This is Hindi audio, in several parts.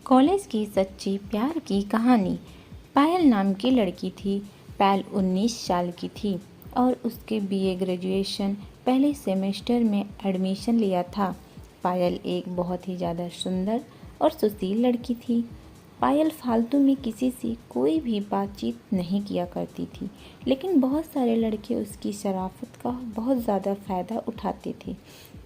कॉलेज की सच्ची प्यार की कहानी। पायल नाम की लड़की थी। पायल 19 साल की थी और उसके बीए ग्रेजुएशन पहले सेमेस्टर में एडमिशन लिया था। पायल एक बहुत ही ज़्यादा सुंदर और सुशील लड़की थी। पायल फालतू में किसी से कोई भी बातचीत नहीं किया करती थी, लेकिन बहुत सारे लड़के उसकी शराफत का बहुत ज़्यादा फ़ायदा उठाते थे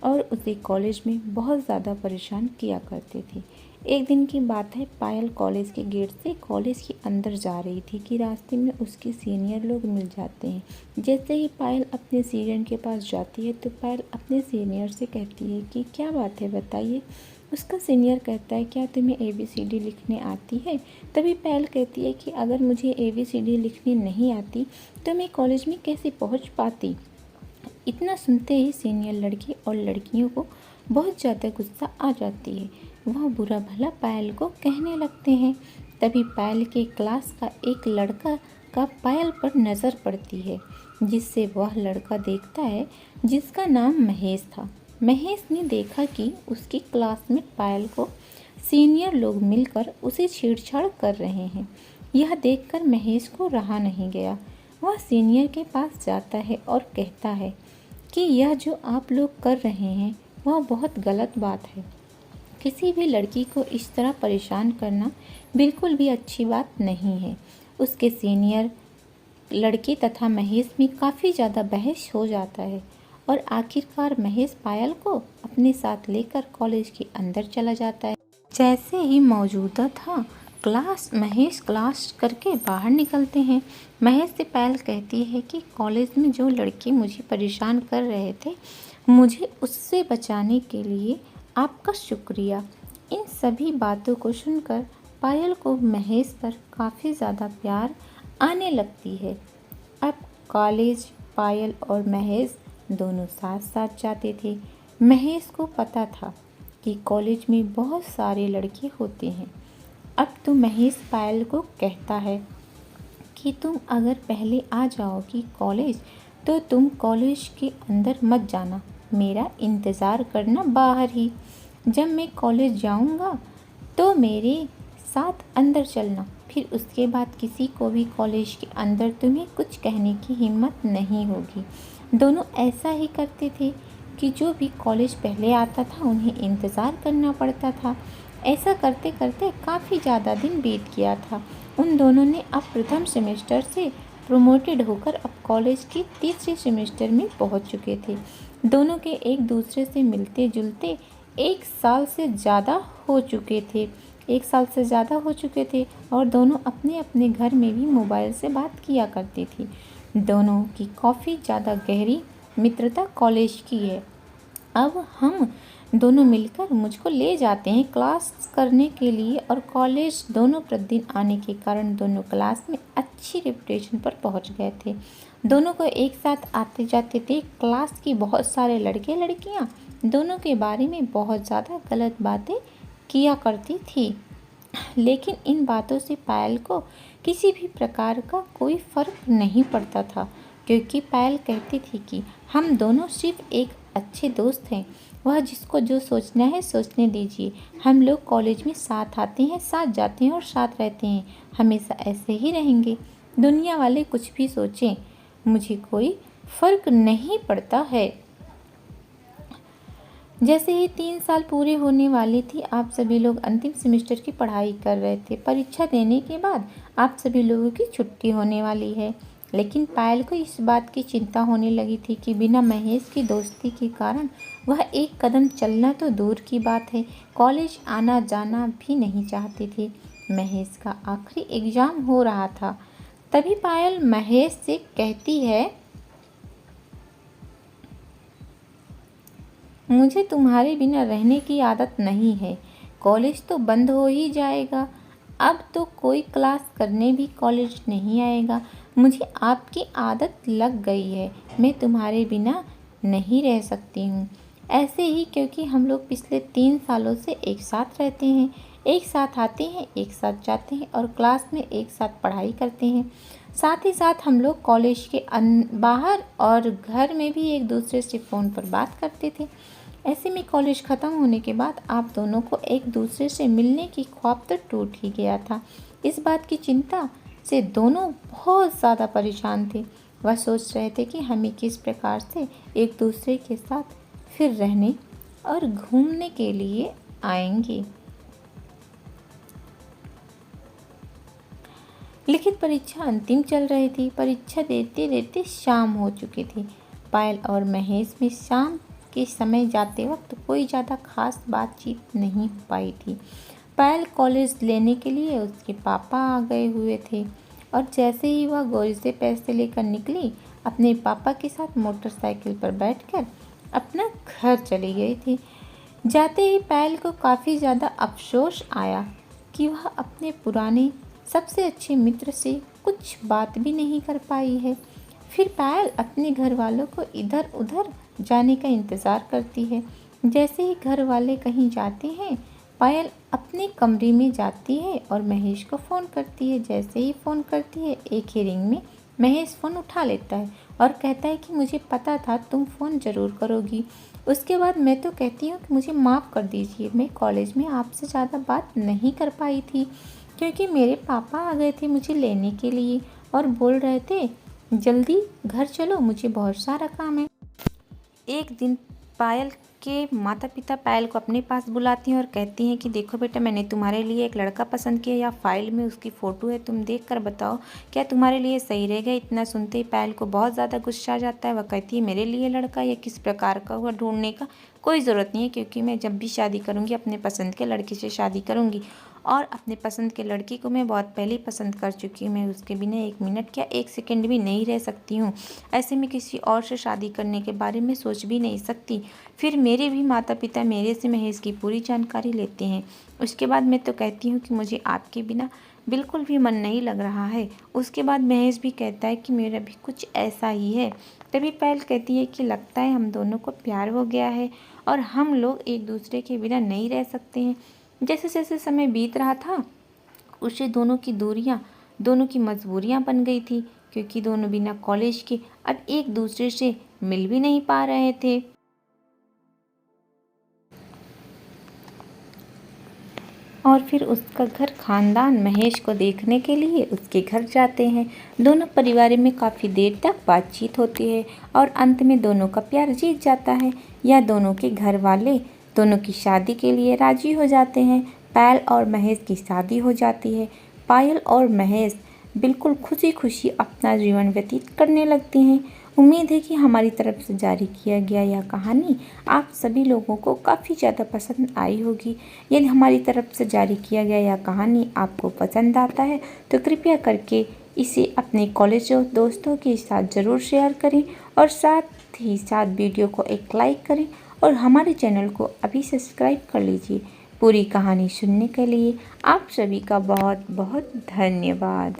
और उसे कॉलेज में बहुत ज़्यादा परेशान किया करते थे। एक दिन की बात है, पायल कॉलेज के गेट से कॉलेज के अंदर जा रही थी कि रास्ते में उसके सीनियर लोग मिल जाते हैं। जैसे ही पायल अपने सीनियर के पास जाती है तो पायल अपने सीनियर से कहती है कि क्या बात है बताइए। उसका सीनियर कहता है क्या तुम्हें ABCD लिखने आती है। तभी पायल कहती है कि अगर मुझे ABCD लिखने नहीं आती तो मैं कॉलेज में कैसे पहुंच पाती। इतना सुनते ही सीनियर लड़के और लड़कियों को बहुत ज़्यादा गुस्सा आ जाती है। वह बुरा भला पायल को कहने लगते हैं। तभी पायल के क्लास का एक लड़का का पायल पर नज़र पड़ती है, जिससे वह लड़का देखता है जिसका नाम महेश था। महेश ने देखा कि उसकी क्लासमेट पायल को सीनियर लोग मिलकर उसे छेड़छाड़ कर रहे हैं। यह देखकर महेश को रहा नहीं गया। वह सीनियर के पास जाता है और कहता है कि यह जो आप लोग कर रहे हैं वह बहुत गलत बात है। किसी भी लड़की को इस तरह परेशान करना बिल्कुल भी अच्छी बात नहीं है। उसके सीनियर लड़के तथा महेश में काफ़ी ज़्यादा बहस हो जाता है और आखिरकार महेश पायल को अपने साथ लेकर कॉलेज के अंदर चला जाता है। जैसे ही मौजूदा था महेश क्लास करके बाहर निकलते हैं। महेश से पायल कहती है कि कॉलेज में जो लड़के मुझे परेशान कर रहे थे, मुझे उससे बचाने के लिए आपका शुक्रिया। इन सभी बातों को सुनकर पायल को महेश पर काफ़ी ज़्यादा प्यार आने लगती है। अब कॉलेज पायल और महेश दोनों साथ साथ जाते थे। महेश को पता था कि कॉलेज में बहुत सारे लड़के होते हैं। अब तो महेश पायल को कहता है कि तुम अगर पहले आ जाओगी कॉलेज तो तुम कॉलेज के अंदर मत जाना, मेरा इंतज़ार करना बाहर ही। जब मैं कॉलेज जाऊंगा तो मेरे साथ अंदर चलना, फिर उसके बाद किसी को भी कॉलेज के अंदर तुम्हें कुछ कहने की हिम्मत नहीं होगी। दोनों ऐसा ही करते थे कि जो भी कॉलेज पहले आता था उन्हें इंतज़ार करना पड़ता था। ऐसा करते करते काफ़ी ज़्यादा दिन बीत गया था। उन दोनों ने अब प्रथम सेमेस्टर से प्रमोटेड होकर अब कॉलेज के तीसरे सेमेस्टर में पहुंच चुके थे। दोनों के एक दूसरे से मिलते जुलते एक साल से ज़्यादा हो चुके थे और दोनों अपने अपने घर में भी मोबाइल से बात किया करती थी। दोनों की काफ़ी ज़्यादा गहरी मित्रता कॉलेज की है। अब हम दोनों मिलकर मुझको ले जाते हैं क्लास करने के लिए और कॉलेज दोनों प्रतिदिन आने के कारण दोनों क्लास में अच्छी रेपुटेशन पर पहुंच गए थे। दोनों को एक साथ आते जाते थे। क्लास की बहुत सारे लड़के लड़कियां दोनों के बारे में बहुत ज़्यादा गलत बातें किया करती थी, लेकिन इन बातों से पायल को किसी भी प्रकार का कोई फ़र्क नहीं पड़ता था, क्योंकि पायल कहती थी कि हम दोनों सिर्फ एक अच्छे दोस्त हैं। वह जिसको जो सोचना है सोचने दीजिए। हम लोग कॉलेज में साथ आते हैं, साथ जाते हैं और साथ रहते हैं। हमेशा ऐसे ही रहेंगे। दुनिया वाले कुछ भी सोचें, मुझे कोई फ़र्क नहीं पड़ता है। जैसे ही 3 साल पूरे होने वाली थी, आप सभी लोग अंतिम सेमेस्टर की पढ़ाई कर रहे थे। परीक्षा देने के बाद आप सभी लोगों की छुट्टी होने वाली है, लेकिन पायल को इस बात की चिंता होने लगी थी कि बिना महेश की दोस्ती के कारण वह एक कदम चलना तो दूर की बात है, कॉलेज आना जाना भी नहीं चाहती थी। महेश का आखिरी एग्ज़ाम हो रहा था। तभी पायल महेश से कहती है, मुझे तुम्हारे बिना रहने की आदत नहीं है। कॉलेज तो बंद हो ही जाएगा, अब तो कोई क्लास करने भी कॉलेज नहीं आएगा। मुझे आपकी आदत लग गई है, मैं तुम्हारे बिना नहीं रह सकती हूँ। ऐसे ही क्योंकि हम लोग पिछले 3 सालों से एक साथ रहते हैं, एक साथ आते हैं, एक साथ जाते हैं और क्लास में एक साथ पढ़ाई करते हैं। साथ ही साथ हम लोग कॉलेज के बाहर और घर में भी एक दूसरे से फ़ोन पर बात करते थे। ऐसे में कॉलेज ख़त्म होने के बाद आप दोनों को एक दूसरे से मिलने की ख्वाब तो टूट ही गया था। इस बात की चिंता से दोनों बहुत ज़्यादा परेशान थे। वह सोच रहे थे कि हमें किस प्रकार से एक दूसरे के साथ फिर रहने और घूमने के लिए आएंगे। लिखित परीक्षा अंतिम चल रही थी। परीक्षा देते देते शाम हो चुकी थी। पायल और महेश में शाम के समय जाते वक्त कोई ज़्यादा खास बातचीत नहीं हो पाई थी। पायल कॉलेज लेने के लिए उसके पापा आ गए हुए थे और जैसे ही वह गोरी से पैसे लेकर निकली, अपने पापा के साथ मोटरसाइकिल पर बैठकर अपना घर चली गई थी। जाते ही पायल को काफ़ी ज़्यादा अफसोस आया कि वह अपने पुराने सबसे अच्छे मित्र से कुछ बात भी नहीं कर पाई है। फिर पायल अपने घर वालों को इधर उधर जाने का इंतज़ार करती है। जैसे ही घर वाले कहीं जाते हैं, पायल अपने कमरे में जाती है और महेश को फ़ोन करती है। जैसे ही फ़ोन करती है, एक ही रिंग में महेश फ़ोन उठा लेता है और कहता है कि मुझे पता था तुम फ़ोन ज़रूर करोगी। उसके बाद मैं तो कहती हूँ कि मुझे माफ़ कर दीजिए, मैं कॉलेज में आपसे ज़्यादा बात नहीं कर पाई थी क्योंकि मेरे पापा आ गए थे मुझे लेने के लिए और बोल रहे थे जल्दी घर चलो, मुझे बहुत सारा काम है। एक दिन पायल के माता पिता पायल को अपने पास बुलाती हैं और कहती हैं कि देखो बेटा, मैंने तुम्हारे लिए एक लड़का पसंद किया, या फाइल में उसकी फ़ोटो है, तुम देख कर बताओ क्या तुम्हारे लिए सही रहेगा। इतना सुनते ही पायल को बहुत ज़्यादा गुस्सा आ जाता है। वह कहती है मेरे लिए लड़का या किस प्रकार का हुआ ढूंढने का कोई ज़रूरत नहीं है, क्योंकि मैं जब भी शादी करूँगी अपने पसंद के लड़के से शादी करूँगी और अपने पसंद के लड़की को मैं बहुत पहले ही पसंद कर चुकी हूँ। मैं उसके बिना एक मिनट क्या एक सेकंड भी नहीं रह सकती हूँ। ऐसे में किसी और से शादी करने के बारे में सोच भी नहीं सकती। फिर मेरे भी माता पिता मेरे से महेश की पूरी जानकारी लेते हैं। उसके बाद मैं तो कहती हूँ कि मुझे आपके बिना बिल्कुल भी मन नहीं लग रहा है। उसके बाद महेश भी कहता है कि मेरा भी कुछ ऐसा ही है। तभी पायल कहती है कि लगता है हम दोनों को प्यार हो गया है और हम लोग एक दूसरे के बिना नहीं रह सकते हैं। जैसे जैसे समय बीत रहा था, उससे दोनों की दूरियां दोनों की मजबूरियां बन गई थी, क्योंकि दोनों बिना कॉलेज के अब एक दूसरे से मिल भी नहीं पा रहे थे। और फिर उसका घर खानदान महेश को देखने के लिए उसके घर जाते हैं। दोनों परिवार में काफ़ी देर तक बातचीत होती है और अंत में दोनों का प्यार जीत जाता है, या दोनों के घर वाले दोनों की शादी के लिए राजी हो जाते हैं। पायल और महेश की शादी हो जाती है। पायल और महेश बिल्कुल खुशी खुशी अपना जीवन व्यतीत करने लगते हैं। उम्मीद है कि हमारी तरफ से जारी किया गया यह कहानी आप सभी लोगों को काफ़ी ज़्यादा पसंद आई होगी। यदि हमारी तरफ से जारी किया गया यह कहानी आपको पसंद आता है तो कृपया करके इसे अपने कॉलेज दोस्तों के साथ ज़रूर शेयर करें और साथ ही साथ वीडियो को एक लाइक करें और हमारे चैनल को अभी सब्सक्राइब कर लीजिए। पूरी कहानी सुनने के लिए आप सभी का बहुत बहुत धन्यवाद।